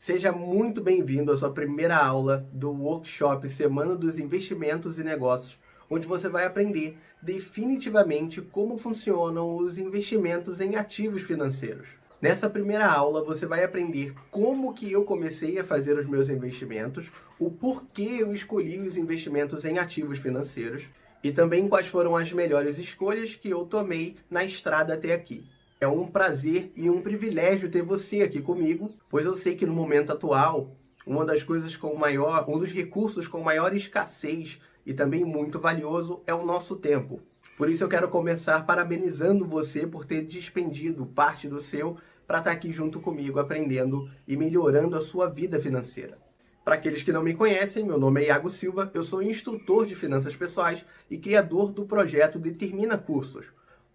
Seja muito bem-vindo à sua primeira aula do workshop Semana dos Investimentos e Negócios, onde você vai aprender definitivamente como funcionam os investimentos em ativos financeiros. Nessa primeira aula, você vai aprender como que eu comecei a fazer os meus investimentos, o porquê eu escolhi os investimentos em ativos financeiros e também quais foram as melhores escolhas que eu tomei na estrada até aqui. É um prazer e um privilégio ter você aqui comigo, pois eu sei que no momento atual, um dos recursos com maior escassez e também muito valioso é o nosso tempo. Por isso eu quero começar parabenizando você por ter despendido parte do seu para estar aqui junto comigo aprendendo e melhorando a sua vida financeira. Para aqueles que não me conhecem, meu nome é Iago Silva, eu sou instrutor de finanças pessoais e criador do projeto Determina Cursos,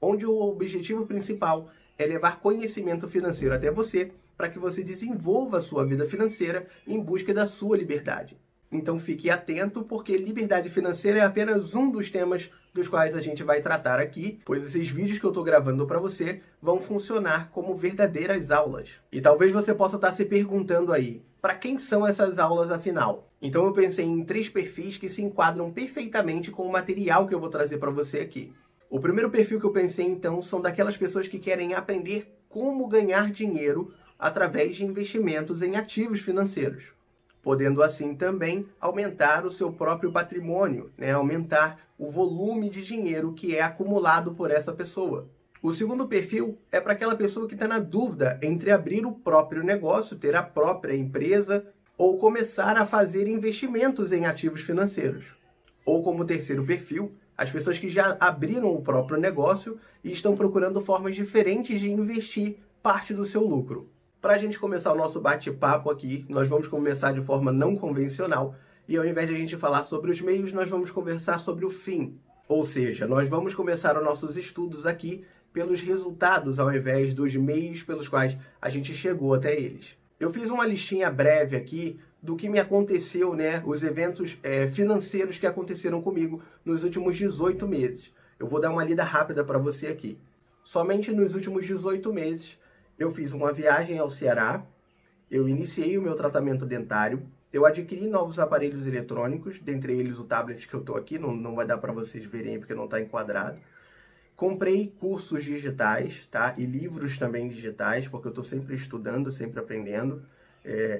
onde o objetivo principal é levar conhecimento financeiro até você para que você desenvolva a sua vida financeira em busca da sua liberdade. Então fique atento, porque liberdade financeira é apenas um dos temas dos quais a gente vai tratar aqui, pois esses vídeos que eu estou gravando para você vão funcionar como verdadeiras aulas. E talvez você possa estar se perguntando aí, para quem são essas aulas afinal? Então eu pensei em 3 perfis que se enquadram perfeitamente com o material que eu vou trazer para você aqui. O primeiro perfil que eu pensei, então, são daquelas pessoas que querem aprender como ganhar dinheiro através de investimentos em ativos financeiros, podendo assim também aumentar o seu próprio patrimônio, aumentar o volume de dinheiro que é acumulado por essa pessoa. O segundo perfil é para aquela pessoa que está na dúvida entre abrir o próprio negócio, ter a própria empresa, ou começar a fazer investimentos em ativos financeiros. Ou como terceiro perfil, as pessoas que já abriram o próprio negócio e estão procurando formas diferentes de investir parte do seu lucro. Para a gente começar o nosso bate-papo aqui, nós vamos começar de forma não convencional e ao invés de a gente falar sobre os meios, nós vamos conversar sobre o fim. Ou seja, nós vamos começar os nossos estudos aqui pelos resultados ao invés dos meios pelos quais a gente chegou até eles. Eu fiz uma listinha breve aqui do que me aconteceu, os eventos financeiros que aconteceram comigo nos últimos 18 meses. Eu vou dar uma lida rápida para você aqui. Somente nos últimos 18 meses, eu fiz uma viagem ao Ceará, eu iniciei o meu tratamento dentário, eu adquiri novos aparelhos eletrônicos, dentre eles o tablet que eu estou aqui, não vai dar para vocês verem porque não está enquadrado. Comprei cursos digitais, e livros também digitais, porque eu estou sempre estudando, sempre aprendendo.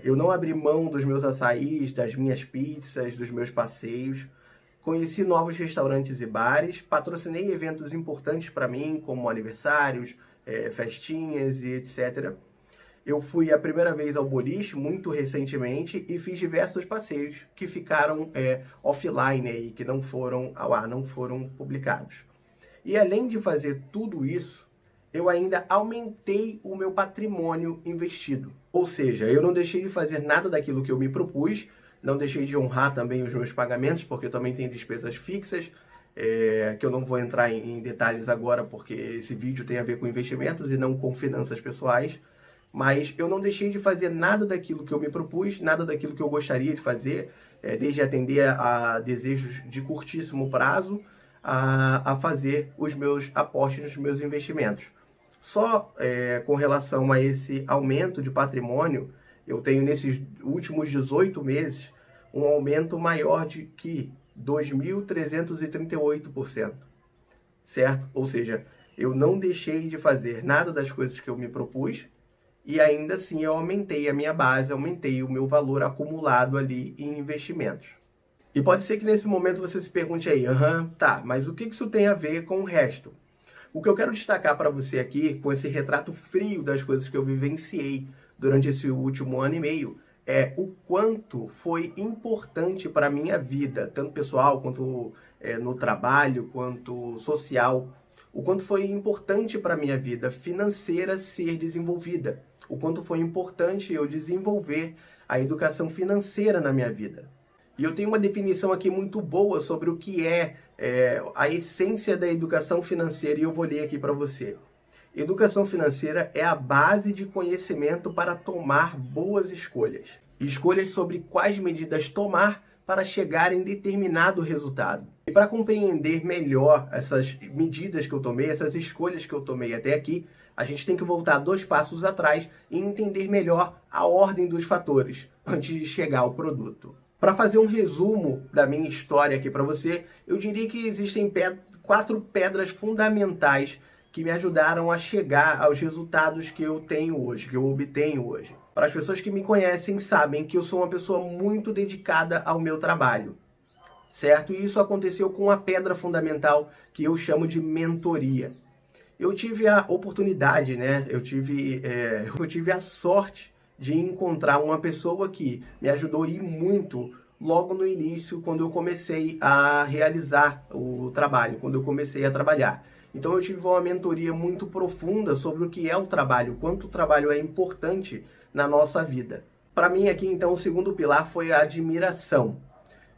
Eu não abri mão dos meus açaís, das minhas pizzas, dos meus passeios. Conheci novos restaurantes e bares, patrocinei eventos importantes para mim, como aniversários, festinhas e etc. Eu fui a primeira vez ao boliche, muito recentemente, e fiz diversos passeios que ficaram offline, aí, que não foram ao ar, não foram publicados. E além de fazer tudo isso, eu ainda aumentei o meu patrimônio investido. Ou seja, eu não deixei de fazer nada daquilo que eu me propus, não deixei de honrar também os meus pagamentos, porque eu também tenho despesas fixas, que eu não vou entrar em detalhes agora, porque esse vídeo tem a ver com investimentos e não com finanças pessoais. Mas eu não deixei de fazer nada daquilo que eu me propus, nada daquilo que eu gostaria de fazer, desde atender a desejos de curtíssimo prazo, a fazer os meus aportes nos meus investimentos. Só com relação a esse aumento de patrimônio, eu tenho nesses últimos 18 meses um aumento maior de que 2.338%, certo? Ou seja, eu não deixei de fazer nada das coisas que eu me propus e ainda assim eu aumentei a minha base, aumentei o meu valor acumulado ali em investimentos. E pode ser que nesse momento você se pergunte aí, mas o que isso tem a ver com o resto? O que eu quero destacar para você aqui, com esse retrato frio das coisas que eu vivenciei durante esse último ano e meio, é o quanto foi importante para a minha vida, tanto pessoal, quanto no trabalho, quanto social, o quanto foi importante para a minha vida financeira ser desenvolvida, o quanto foi importante eu desenvolver a educação financeira na minha vida. E eu tenho uma definição aqui muito boa sobre o que é a essência da educação financeira e eu vou ler aqui para você. Educação financeira é a base de conhecimento para tomar boas escolhas. Escolhas sobre quais medidas tomar para chegar em determinado resultado. E para compreender melhor essas medidas que eu tomei, essas escolhas que eu tomei até aqui, a gente tem que voltar 2 passos atrás e entender melhor a ordem dos fatores antes de chegar ao produto. Para fazer um resumo da minha história aqui para você, eu diria que existem 4 pedras fundamentais que me ajudaram a chegar aos resultados que eu tenho hoje, que eu obtenho hoje. Para as pessoas que me conhecem, sabem que eu sou uma pessoa muito dedicada ao meu trabalho, certo? E isso aconteceu com a pedra fundamental que eu chamo de mentoria. Eu tive a oportunidade, né? Eu tive a sorte de encontrar uma pessoa que me ajudou e muito logo no início, quando eu comecei a realizar o trabalho, quando eu comecei a trabalhar. Então eu tive uma mentoria muito profunda sobre o que é o trabalho, quanto o trabalho é importante na nossa vida. Para mim aqui, então, o segundo pilar foi a admiração.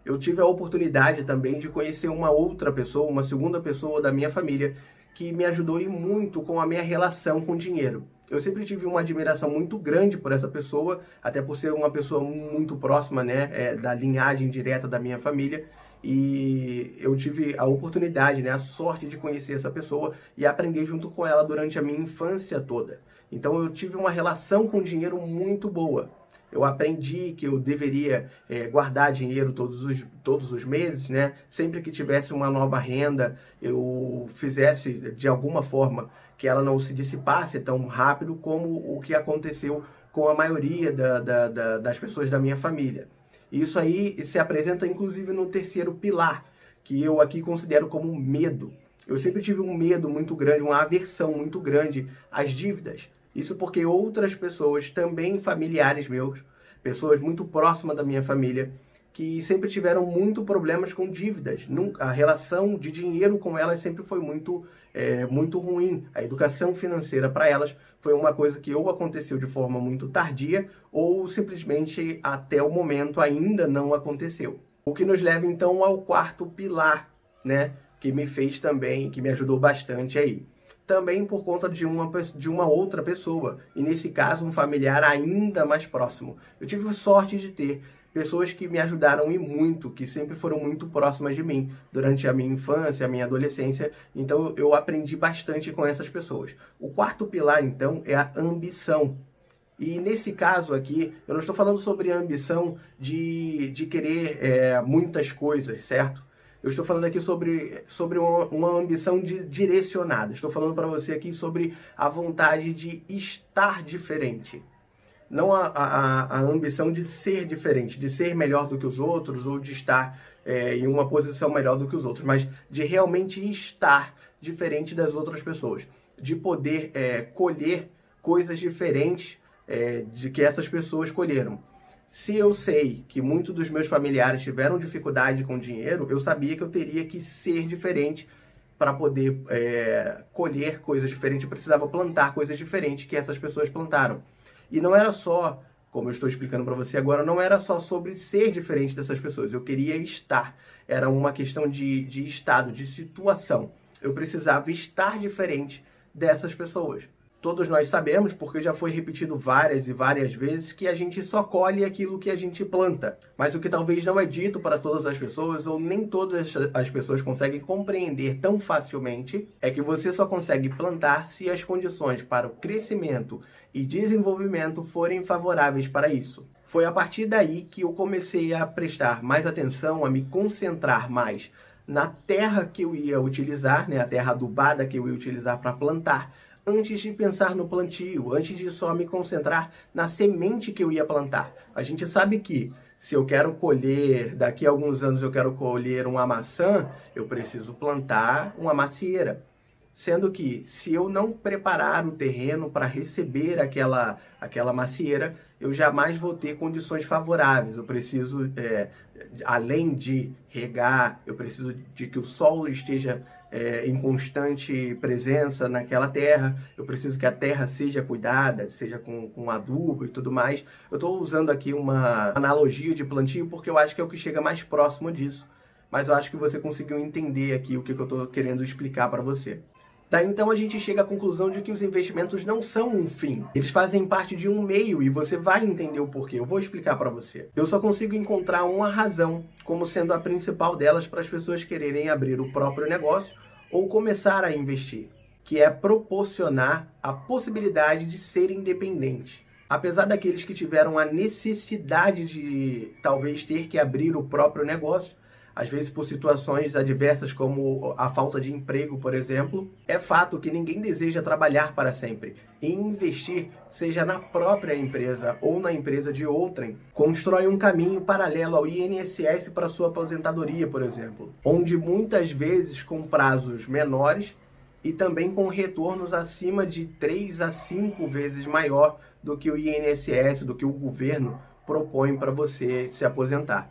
Eu tive a oportunidade também de conhecer uma outra pessoa, uma segunda pessoa da minha família, que me ajudou e muito com a minha relação com o dinheiro. Eu sempre tive uma admiração muito grande por essa pessoa, até por ser uma pessoa muito próxima, né, da linhagem direta da minha família. E eu tive a oportunidade, né, a sorte de conhecer essa pessoa e aprender junto com ela durante a minha infância toda. Então eu tive uma relação com o dinheiro muito boa. Eu aprendi que eu deveria guardar dinheiro todos os meses, né? Sempre que tivesse uma nova renda, eu fizesse de alguma forma que ela não se dissipasse tão rápido como o que aconteceu com a maioria das pessoas da minha família. Isso aí se apresenta inclusive no terceiro pilar, que eu aqui considero como medo. Eu sempre tive um medo muito grande, uma aversão muito grande às dívidas. Isso porque outras pessoas, também familiares meus, pessoas muito próximas da minha família, que sempre tiveram muito problemas com dívidas. A relação de dinheiro com elas sempre foi muito ruim. A educação financeira para elas foi uma coisa que ou aconteceu de forma muito tardia ou simplesmente até o momento ainda não aconteceu. O que nos leva então ao quarto pilar, né, que me fez também, que me ajudou bastante aí. Também por conta de uma outra pessoa, e nesse caso um familiar ainda mais próximo. Eu tive sorte de ter pessoas que me ajudaram e muito, que sempre foram muito próximas de mim durante a minha infância, a minha adolescência, então eu aprendi bastante com essas pessoas. O quarto pilar, então, é a ambição. E nesse caso aqui, eu não estou falando sobre a ambição de querer muitas coisas, certo? Eu estou falando aqui sobre uma ambição direcionada. Estou falando para você aqui sobre a vontade de estar diferente. Não a ambição de ser diferente, de ser melhor do que os outros ou de estar em uma posição melhor do que os outros, mas de realmente estar diferente das outras pessoas. De poder colher coisas diferentes de que essas pessoas colheram. Se eu sei que muitos dos meus familiares tiveram dificuldade com dinheiro, eu sabia que eu teria que ser diferente para poder colher coisas diferentes. Eu precisava plantar coisas diferentes que essas pessoas plantaram. E não era só, como eu estou explicando para você agora, não era só sobre ser diferente dessas pessoas. Eu queria estar. Era uma questão de estado, de situação. Eu precisava estar diferente dessas pessoas. Todos nós sabemos, porque já foi repetido várias e várias vezes, que a gente só colhe aquilo que a gente planta. Mas o que talvez não é dito para todas as pessoas, ou nem todas as pessoas conseguem compreender tão facilmente, é que você só consegue plantar se as condições para o crescimento e desenvolvimento forem favoráveis para isso. Foi a partir daí que eu comecei a prestar mais atenção, a me concentrar mais na terra que eu ia utilizar, né, a terra adubada que eu ia utilizar para plantar, antes de pensar no plantio, antes de só me concentrar na semente que eu ia plantar. A gente sabe que se eu quero colher, daqui a alguns anos eu quero colher uma maçã, eu preciso plantar uma macieira. Sendo que se eu não preparar o terreno para receber aquela macieira, eu jamais vou ter condições favoráveis. Eu preciso, além de regar, eu preciso de que o solo esteja em constante presença naquela terra. Eu preciso que a terra seja cuidada, seja com adubo e tudo mais. Eu estou usando aqui uma analogia de plantio porque eu acho que é o que chega mais próximo disso. Mas eu acho que você conseguiu entender aqui o que eu estou querendo explicar para você. Daí então a gente chega à conclusão de que os investimentos não são um fim. Eles fazem parte de um meio e você vai entender o porquê. Eu vou explicar para você. Eu só consigo encontrar uma razão como sendo a principal delas para as pessoas quererem abrir o próprio negócio ou começar a investir. que é proporcionar a possibilidade de ser independente. Apesar daqueles que tiveram a necessidade de talvez ter que abrir o próprio negócio, às vezes por situações adversas como a falta de emprego, por exemplo, é fato que ninguém deseja trabalhar para sempre. E investir, seja na própria empresa ou na empresa de outrem, constrói um caminho paralelo ao INSS para sua aposentadoria, por exemplo, onde muitas vezes com prazos menores e também com retornos acima de 3 a 5 vezes maior do que o INSS, do que o governo propõe para você se aposentar.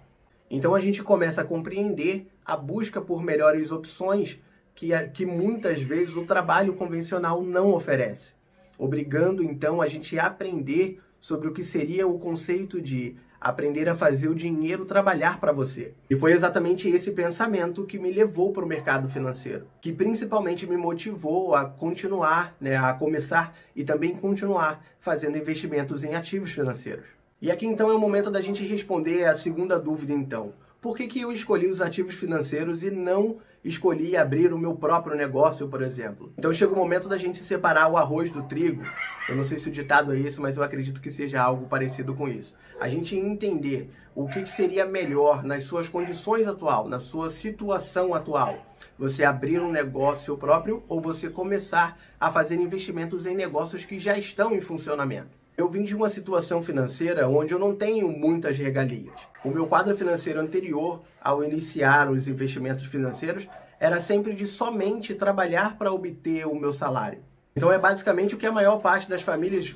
Então a gente começa a compreender a busca por melhores opções que muitas vezes o trabalho convencional não oferece, obrigando então a gente a aprender sobre o que seria o conceito de aprender a fazer o dinheiro trabalhar para você. E foi exatamente esse pensamento que me levou para o mercado financeiro, que principalmente me motivou a continuar, a começar e também continuar fazendo investimentos em ativos financeiros. E aqui então é o momento da gente responder a segunda dúvida então. Por que eu escolhi os ativos financeiros e não escolhi abrir o meu próprio negócio, por exemplo? Então chega o momento da gente separar o arroz do trigo. Eu não sei se o ditado é isso, mas eu acredito que seja algo parecido com isso. A gente entender o que seria melhor nas suas condições atuais, na sua situação atual. Você abrir um negócio próprio ou você começar a fazer investimentos em negócios que já estão em funcionamento. Eu vim de uma situação financeira onde eu não tenho muitas regalias. O meu quadro financeiro anterior, ao iniciar os investimentos financeiros, era sempre de somente trabalhar para obter o meu salário. Então é basicamente o que a maior parte das famílias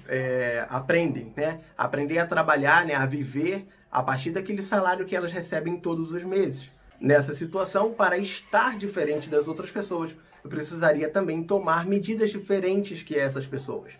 aprendem, Aprender a trabalhar, a viver a partir daquele salário que elas recebem todos os meses. Nessa situação, para estar diferente das outras pessoas, eu precisaria também tomar medidas diferentes que essas pessoas.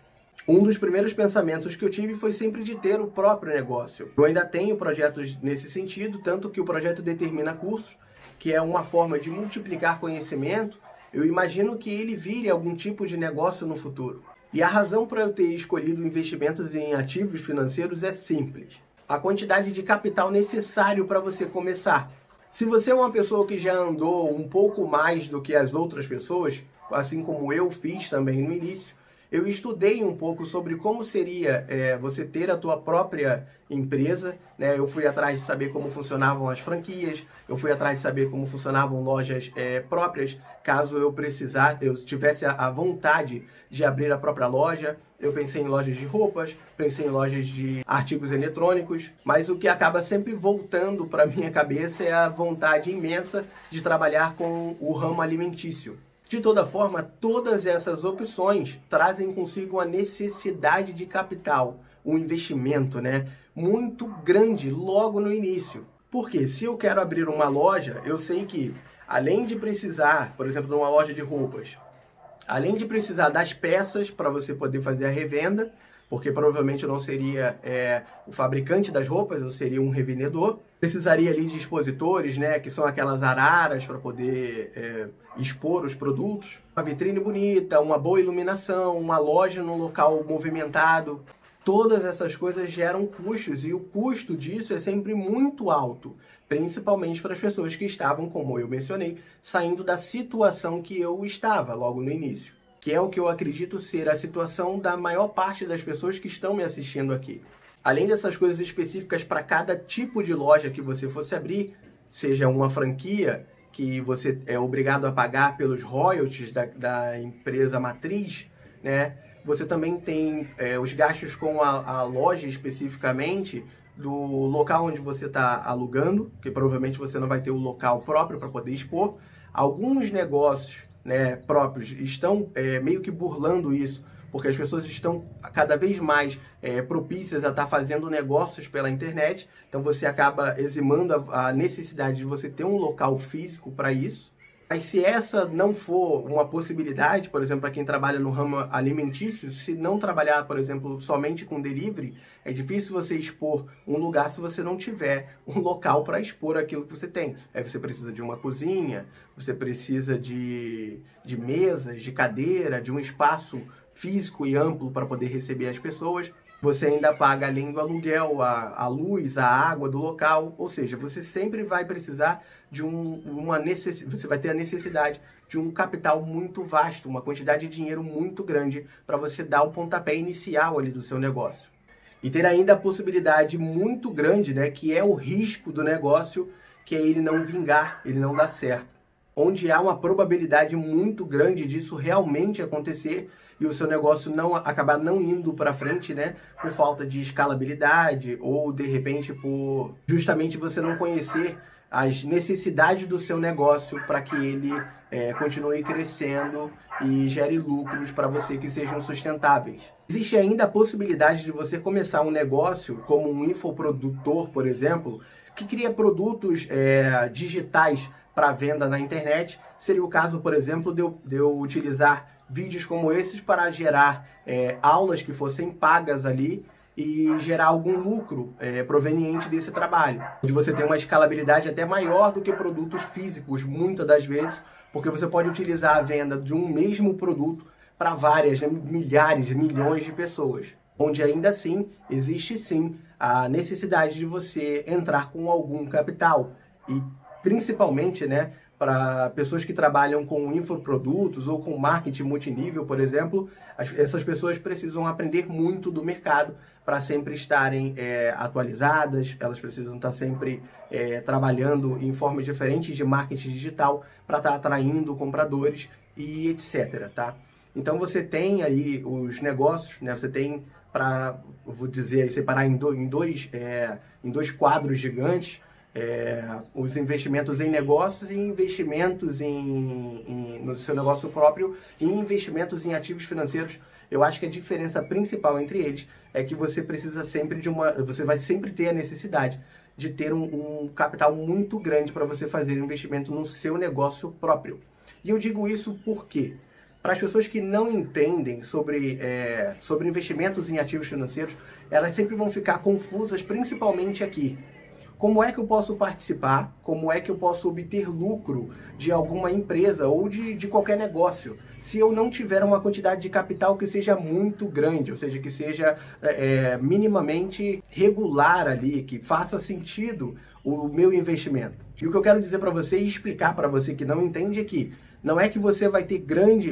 Um dos primeiros pensamentos que eu tive foi sempre de ter o próprio negócio. Eu ainda tenho projetos nesse sentido, tanto que o projeto Determina Cursos, que é uma forma de multiplicar conhecimento, eu imagino que ele vire algum tipo de negócio no futuro. E a razão para eu ter escolhido investimentos em ativos financeiros é simples. A quantidade de capital necessário para você começar. Se você é uma pessoa que já andou um pouco mais do que as outras pessoas, assim como eu fiz também no início, eu estudei um pouco sobre como seria você ter a tua própria empresa, Eu fui atrás de saber como funcionavam as franquias, eu fui atrás de saber como funcionavam lojas próprias, caso eu tivesse a vontade de abrir a própria loja. Eu pensei em lojas de roupas, pensei em lojas de artigos eletrônicos, mas o que acaba sempre voltando para minha cabeça é a vontade imensa de trabalhar com o ramo alimentício. De toda forma, todas essas opções trazem consigo a necessidade de capital, um investimento, muito grande logo no início. Porque se eu quero abrir uma loja, eu sei que além de precisar, por exemplo, de uma loja de roupas, além de precisar das peças para você poder fazer a revenda, porque provavelmente eu não seria o fabricante das roupas, eu seria um revendedor. Precisaria ali de expositores, que são aquelas araras para poder expor os produtos. Uma vitrine bonita, uma boa iluminação, uma loja num local movimentado. Todas essas coisas geram custos e o custo disso é sempre muito alto, principalmente para as pessoas que estavam, como eu mencionei, saindo da situação que eu estava logo no início, que é o que eu acredito ser a situação da maior parte das pessoas que estão me assistindo aqui. Além dessas coisas específicas para cada tipo de loja que você fosse abrir, seja uma franquia que você é obrigado a pagar pelos royalties da empresa matriz, Você também tem os gastos com a loja especificamente, do local onde você está alugando, que provavelmente você não vai ter o local próprio para poder expor. Alguns negócios próprios estão meio que burlando isso, porque as pessoas estão cada vez mais propícias a estar fazendo negócios pela internet, então você acaba eximando a necessidade de você ter um local físico para isso. Mas se essa não for uma possibilidade, por exemplo, para quem trabalha no ramo alimentício, se não trabalhar, por exemplo, somente com delivery, é difícil você expor um lugar se você não tiver um local para expor aquilo que você tem. Aí você precisa de uma cozinha, você precisa de mesas, de cadeira, de um espaço físico e amplo para poder receber as pessoas. Você ainda paga além do aluguel, a luz, a água do local, ou seja, você sempre vai precisar de você vai ter a necessidade de um capital muito vasto, uma quantidade de dinheiro muito grande para você dar o pontapé inicial ali do seu negócio. E ter ainda a possibilidade muito grande, né, que é o risco do negócio, que é ele não vingar, ele não dar certo. Onde há uma probabilidade muito grande disso realmente acontecer e o seu negócio acabar não indo para frente, né, por falta de escalabilidade ou de repente por justamente você não conhecer as necessidades do seu negócio para que ele continue crescendo e gere lucros para você que sejam sustentáveis. Existe ainda a possibilidade de você começar um negócio como um infoprodutor, por exemplo, que cria produtos digitais para venda na internet. Seria o caso, por exemplo, de eu utilizar vídeos como esses para gerar aulas que fossem pagas ali e gerar algum lucro proveniente desse trabalho. Onde você tem uma escalabilidade até maior do que produtos físicos, muitas das vezes, porque você pode utilizar a venda de um mesmo produto para várias, né, milhares, milhões de pessoas. Onde ainda assim, existe sim a necessidade de você entrar com algum capital. E principalmente, né, para pessoas que trabalham com infoprodutos ou com marketing multinível, por exemplo, essas pessoas precisam aprender muito do mercado para sempre estarem atualizadas, elas precisam estar sempre trabalhando em formas diferentes de marketing digital para estar atraindo compradores e etc, tá? Então você tem aí os negócios, né? Você tem vou dizer, separar em dois quadros gigantes, os investimentos em negócios e investimentos no seu negócio próprio e investimentos em ativos financeiros. Eu acho que a diferença principal entre eles é que você precisa sempre você vai sempre ter a necessidade de ter um capital muito grande para você fazer investimento no seu negócio próprio. E eu digo isso porque, para as pessoas que não entendem sobre investimentos em ativos financeiros, elas sempre vão ficar confusas, principalmente aqui. Como é que eu posso participar? Como é que eu posso obter lucro de alguma empresa ou de qualquer negócio, se eu não tiver uma quantidade de capital que seja muito grande, ou seja, que seja minimamente regular ali, que faça sentido o meu investimento? E o que eu quero dizer para você e explicar para você que não entende é que não é que você vai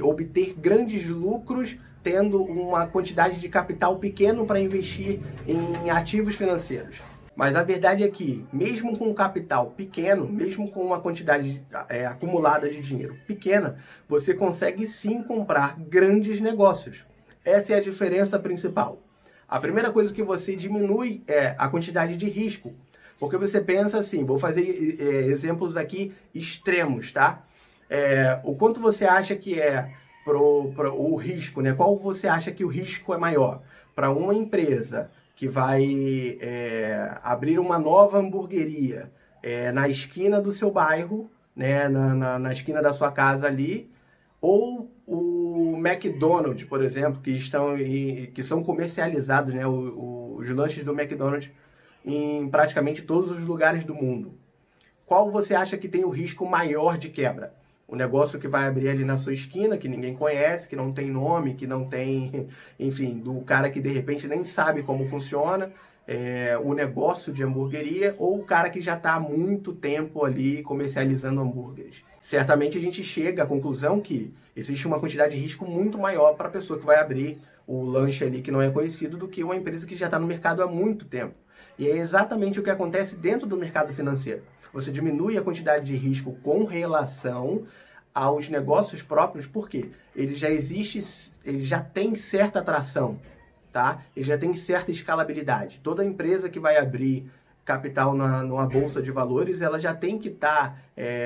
obter grandes lucros tendo uma quantidade de capital pequeno para investir em ativos financeiros. Mas a verdade é que, mesmo com um capital pequeno, mesmo com uma quantidade acumulada de dinheiro pequena, você consegue sim comprar grandes negócios. Essa é a diferença principal. A primeira coisa que você diminui é a quantidade de risco. Porque você pensa assim, vou fazer exemplos aqui extremos, tá? O quanto você acha que é o risco, né? Qual você acha que o risco é maior? Para uma empresa que vai abrir uma nova hamburgueria na esquina do seu bairro, né, na esquina da sua casa ali, ou o McDonald's, por exemplo, que são comercializados, né, os lanches do McDonald's em praticamente todos os lugares do mundo. Qual você acha que tem o risco maior de quebra? O negócio que vai abrir ali na sua esquina, que ninguém conhece, que não tem nome, que não tem, enfim, do cara que de repente nem sabe como funciona o negócio de hamburgueria, ou o cara que já está há muito tempo ali comercializando hambúrgueres. Certamente a gente chega à conclusão que existe uma quantidade de risco muito maior para a pessoa que vai abrir o lanche ali que não é conhecido do que uma empresa que já está no mercado há muito tempo. E é exatamente o que acontece dentro do mercado financeiro. Você diminui a quantidade de risco com relação aos negócios próprios, porque ele já tem certa atração, tá? Ele já tem certa escalabilidade. Toda empresa que vai abrir capital numa bolsa de valores, ela já tem que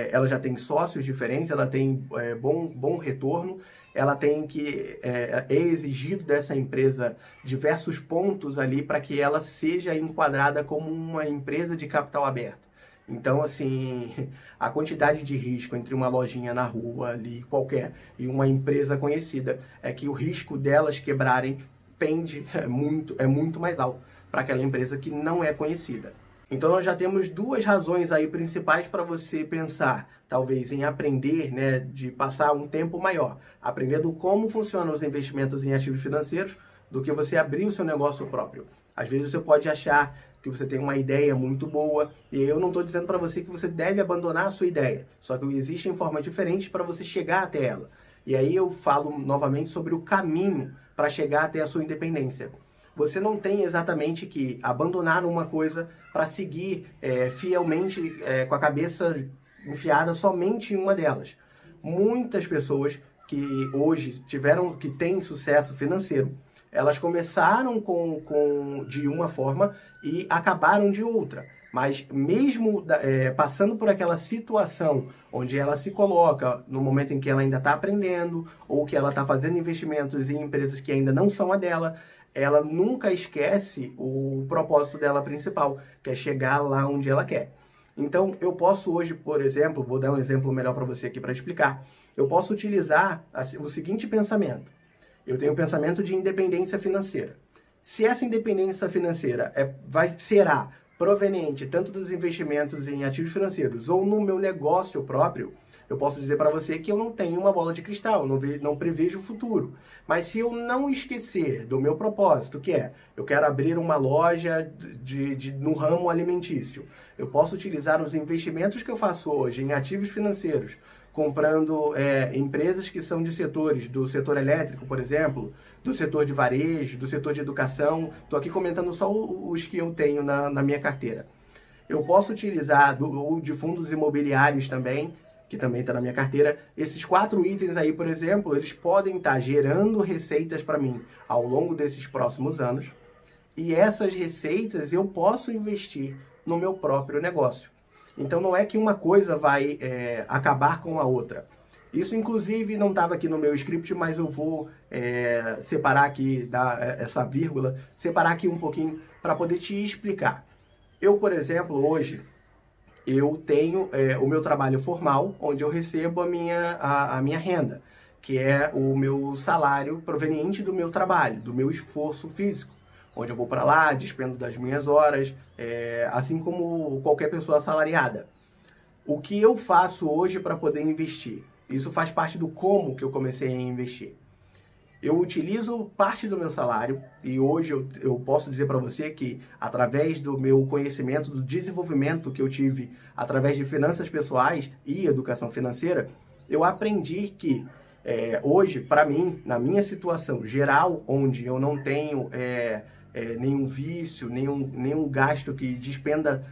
ela já tem sócios diferentes, ela tem bom retorno, ela tem que é exigido dessa empresa diversos pontos ali para que ela seja enquadrada como uma empresa de capital aberto. Então, assim, a quantidade de risco entre uma lojinha na rua ali, qualquer, e uma empresa conhecida, é que o risco delas quebrarem é muito mais alto para aquela empresa que não é conhecida. Então, nós já temos duas razões aí principais para você pensar, talvez, em aprender, né, de passar um tempo maior, aprendendo como funcionam os investimentos em ativos financeiros, do que você abrir o seu negócio próprio. Às vezes você pode achar que você tem uma ideia muito boa, e eu não estou dizendo para você que você deve abandonar a sua ideia, só que existem formas diferentes para você chegar até ela. E aí eu falo novamente sobre o caminho para chegar até a sua independência. Você não tem exatamente que abandonar uma coisa para seguir fielmente com a cabeça enfiada somente em uma delas. Muitas pessoas que hoje que têm sucesso financeiro, elas começaram de uma forma e acabaram de outra. Mas mesmo passando por aquela situação onde ela se coloca no momento em que ela ainda está aprendendo ou que ela está fazendo investimentos em empresas que ainda não são a dela, ela nunca esquece o propósito dela principal, que é chegar lá onde ela quer. Então, eu posso hoje, por exemplo, vou dar um exemplo melhor para você aqui para explicar, eu posso utilizar o seguinte pensamento. Eu tenho um pensamento de independência financeira. Se essa independência financeira será proveniente tanto dos investimentos em ativos financeiros ou no meu negócio próprio, eu posso dizer para você que eu não tenho uma bola de cristal, não prevejo o futuro. Mas se eu não esquecer do meu propósito, que é, eu quero abrir uma loja no ramo alimentício, eu posso utilizar os investimentos que eu faço hoje em ativos financeiros, comprando empresas que são de setores, do setor elétrico, por exemplo, do setor de varejo, do setor de educação. Estou aqui comentando só os que eu tenho na minha carteira. Eu posso utilizar ou de fundos imobiliários também, que também está na minha carteira. Esses 4 itens aí, por exemplo, eles podem estar gerando receitas para mim ao longo desses próximos anos. E essas receitas eu posso investir no meu próprio negócio. Então não é que uma coisa vai acabar com a outra. Isso inclusive não estava aqui no meu script, mas eu vou separar aqui, dar essa vírgula, separar aqui um pouquinho para poder te explicar. Eu, por exemplo, hoje, eu tenho o meu trabalho formal, onde eu recebo a minha renda, que é o meu salário proveniente do meu trabalho, do meu esforço físico, onde eu vou para lá, despendo das minhas horas, assim como qualquer pessoa assalariada. O que eu faço hoje para poder investir? Isso faz parte do como que eu comecei a investir. Eu utilizo parte do meu salário e hoje eu posso dizer para você que através do meu conhecimento, do desenvolvimento que eu tive através de finanças pessoais e educação financeira, eu aprendi que hoje, para mim, na minha situação geral, onde eu não tenho nenhum vício, nenhum gasto que despenda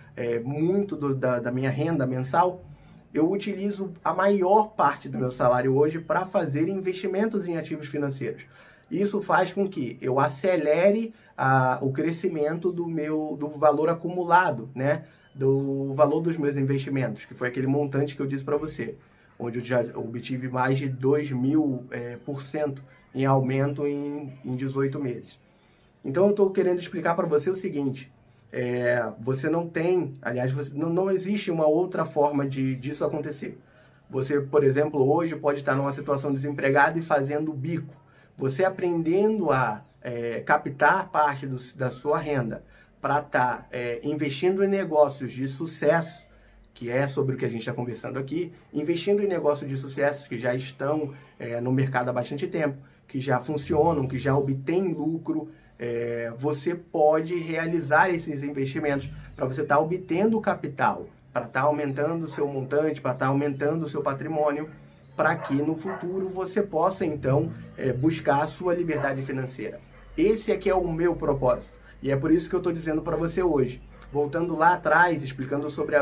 muito da minha renda mensal, eu utilizo a maior parte do meu salário hoje para fazer investimentos em ativos financeiros. Isso faz com que eu acelere o crescimento do valor acumulado, né? Do valor dos meus investimentos, que foi aquele montante que eu disse para você, onde eu já obtive mais de 2.000% em aumento em 18 meses. Então eu estou querendo explicar para você o seguinte, você não tem, aliás, não existe uma outra forma disso acontecer. Você, por exemplo, hoje pode estar numa situação desempregada e fazendo bico. Você aprendendo a captar parte da sua renda para estar investindo em negócios de sucesso, que é sobre o que a gente está conversando aqui, investindo em negócios de sucesso que já estão no mercado há bastante tempo, que já funcionam, que já obtêm lucro, você pode realizar esses investimentos para você estar obtendo capital, para estar aumentando o seu montante, para estar aumentando o seu patrimônio, para que no futuro você possa então buscar a sua liberdade financeira. Esse aqui é o meu propósito e é por isso que eu estou dizendo para você hoje. Voltando lá atrás, explicando sobre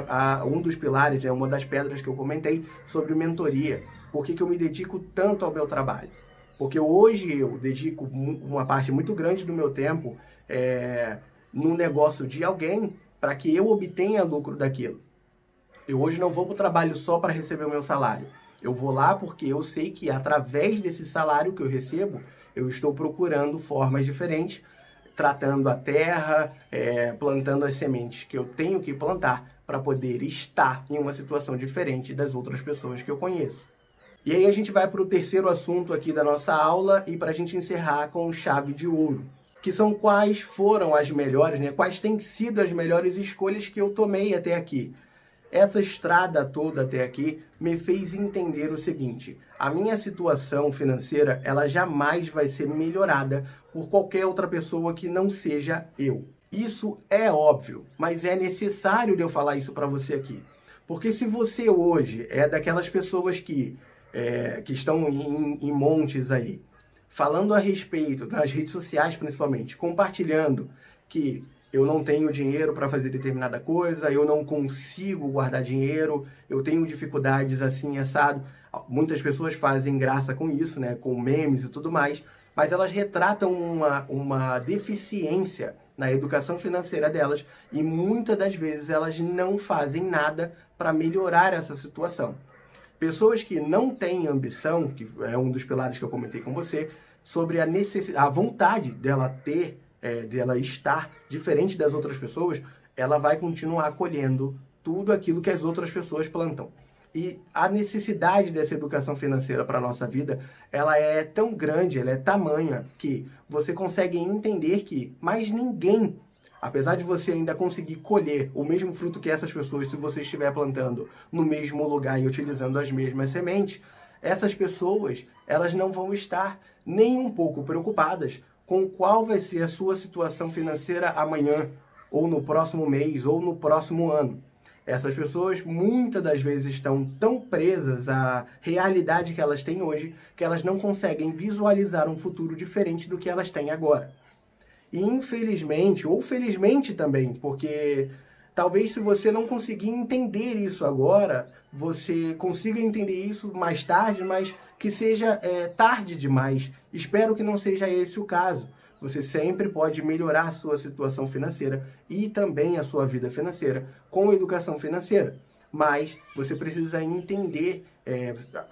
um dos pilares, uma das pedras que eu comentei, sobre mentoria. Por que eu me dedico tanto ao meu trabalho? Porque hoje eu dedico uma parte muito grande do meu tempo no negócio de alguém para que eu obtenha lucro daquilo. Eu hoje não vou para o trabalho só para receber o meu salário. Eu vou lá porque eu sei que através desse salário que eu recebo, eu estou procurando formas diferentes, tratando a terra, plantando as sementes que eu tenho que plantar para poder estar em uma situação diferente das outras pessoas que eu conheço. E aí a gente vai para o terceiro assunto aqui da nossa aula e para a gente encerrar com chave de ouro, que são quais foram as melhores, quais têm sido as melhores escolhas que eu tomei até aqui. Essa estrada toda até aqui me fez entender o seguinte: a minha situação financeira, ela jamais vai ser melhorada por qualquer outra pessoa que não seja eu. Isso é óbvio, mas é necessário de eu falar isso para você aqui. Porque se você hoje é daquelas pessoas que estão em montes aí, falando a respeito, nas redes sociais principalmente, compartilhando que eu não tenho dinheiro para fazer determinada coisa, eu não consigo guardar dinheiro, eu tenho dificuldades assim, assado. Muitas pessoas fazem graça com isso, né, com memes e tudo mais, mas elas retratam uma deficiência na educação financeira delas e muitas das vezes elas não fazem nada para melhorar essa situação. Pessoas que não têm ambição, que é um dos pilares que eu comentei com você, sobre a vontade dela ter, dela estar diferente das outras pessoas, ela vai continuar colhendo tudo aquilo que as outras pessoas plantam. E a necessidade dessa educação financeira para a nossa vida, ela é tão grande, ela é tamanha, que você consegue entender que mais ninguém, apesar de você ainda conseguir colher o mesmo fruto que essas pessoas, se você estiver plantando no mesmo lugar e utilizando as mesmas sementes, essas pessoas, elas não vão estar nem um pouco preocupadas com qual vai ser a sua situação financeira amanhã, ou no próximo mês, ou no próximo ano. Essas pessoas, muitas das vezes, estão tão presas à realidade que elas têm hoje, que elas não conseguem visualizar um futuro diferente do que elas têm agora. E infelizmente, ou felizmente também, porque talvez se você não conseguir entender isso agora, você consiga entender isso mais tarde, mas que seja tarde demais. Espero que não seja esse o caso. Você sempre pode melhorar a sua situação financeira e também a sua vida financeira com educação financeira. Mas você precisa entender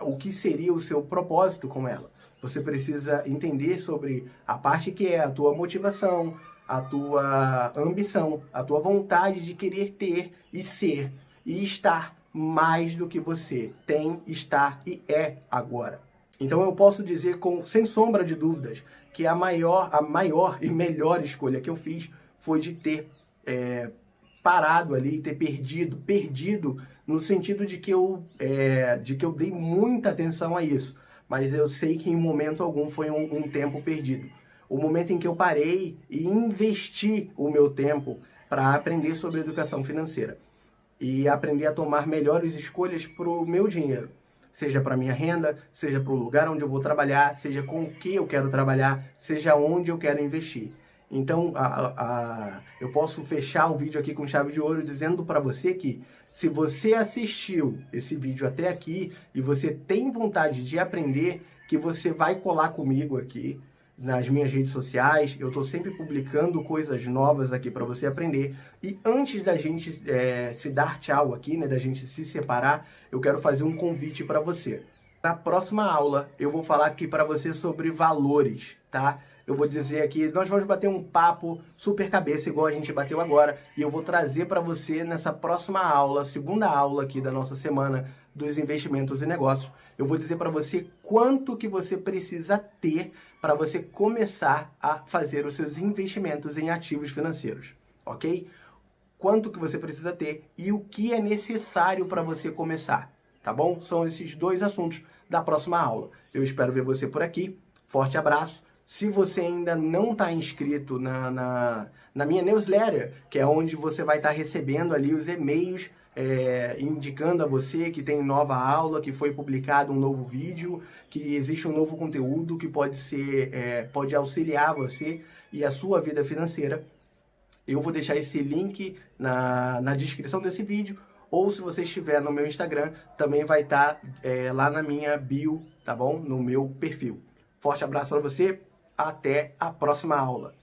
o que seria o seu propósito com ela. Você precisa entender sobre a parte que é a tua motivação, a tua ambição, a tua vontade de querer ter e ser e estar mais do que você tem, está e é agora. Então eu posso dizer sem sombra de dúvidas que a maior e melhor escolha que eu fiz foi de ter parado ali, ter perdido no sentido de que eu dei muita atenção a isso, mas eu sei que em momento algum foi um tempo perdido. O momento em que eu parei e investi o meu tempo para aprender sobre educação financeira e aprender a tomar melhores escolhas para o meu dinheiro. Seja para minha renda, seja para o lugar onde eu vou trabalhar, seja com o que eu quero trabalhar, seja onde eu quero investir. Então, eu posso fechar o vídeo aqui com chave de ouro dizendo para você que se você assistiu esse vídeo até aqui e você tem vontade de aprender, que você vai colar comigo aqui nas minhas redes sociais. Eu estou sempre publicando coisas novas aqui para você aprender. E antes da gente se dar tchau aqui, né, da gente se separar, eu quero fazer um convite para você. Na próxima aula, eu vou falar aqui para você sobre valores, tá? Eu vou dizer aqui, nós vamos bater um papo super cabeça, igual a gente bateu agora, e eu vou trazer para você nessa próxima aula, segunda aula aqui da nossa semana dos investimentos e negócios, eu vou dizer para você quanto que você precisa ter para você começar a fazer os seus investimentos em ativos financeiros, ok? Quanto que você precisa ter e o que é necessário para você começar, tá bom? São esses dois assuntos da próxima aula. Eu espero ver você por aqui. Forte abraço. Se você ainda não está inscrito na minha newsletter, que é onde você vai estar recebendo ali os e-mails indicando a você que tem nova aula, que foi publicado um novo vídeo, que existe um novo conteúdo que pode auxiliar você e a sua vida financeira. Eu vou deixar esse link na descrição desse vídeo, ou se você estiver no meu Instagram, também vai estar lá na minha bio, tá bom? No meu perfil. Forte abraço para você, até a próxima aula.